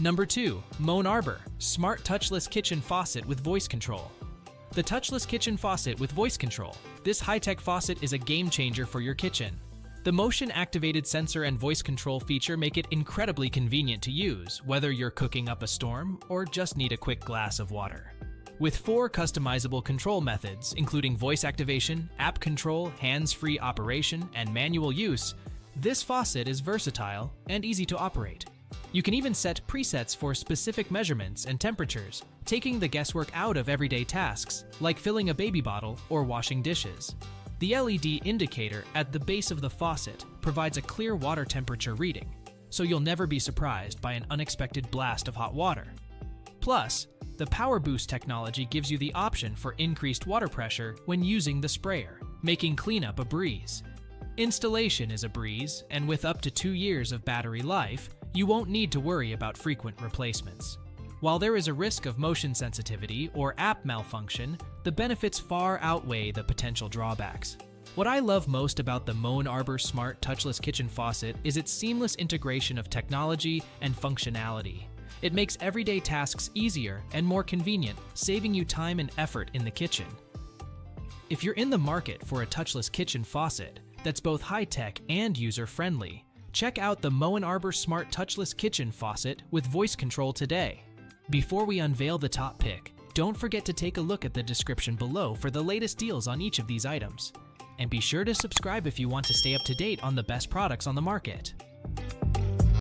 Number 2. Moen Arbor Smart Touchless Kitchen Faucet with Voice Control. The Touchless Kitchen Faucet with Voice Control. This high-tech faucet is a game changer for your kitchen. The motion-activated sensor and voice control feature make it incredibly convenient to use, whether you're cooking up a storm or just need a quick glass of water. With 4 customizable control methods, including voice activation, app control, hands-free operation, and manual use, this faucet is versatile and easy to operate. You can even set presets for specific measurements and temperatures, taking the guesswork out of everyday tasks, like filling a baby bottle or washing dishes. The LED indicator at the base of the faucet provides a clear water temperature reading, so you'll never be surprised by an unexpected blast of hot water. Plus, the Power Boost technology gives you the option for increased water pressure when using the sprayer, making cleanup a breeze. Installation is a breeze, and with up to 2 years of battery life, you won't need to worry about frequent replacements. While there is a risk of motion sensitivity or app malfunction, the benefits far outweigh the potential drawbacks. What I love most about the Moen Arbor Smart Touchless Kitchen Faucet is its seamless integration of technology and functionality. It makes everyday tasks easier and more convenient, saving you time and effort in the kitchen. If you're in the market for a touchless kitchen faucet that's both high-tech and user-friendly, check out the Moen Arbor Smart Touchless Kitchen Faucet with voice control today. Before we unveil the top pick, don't forget to take a look at the description below for the latest deals on each of these items. And be sure to subscribe if you want to stay up to date on the best products on the market.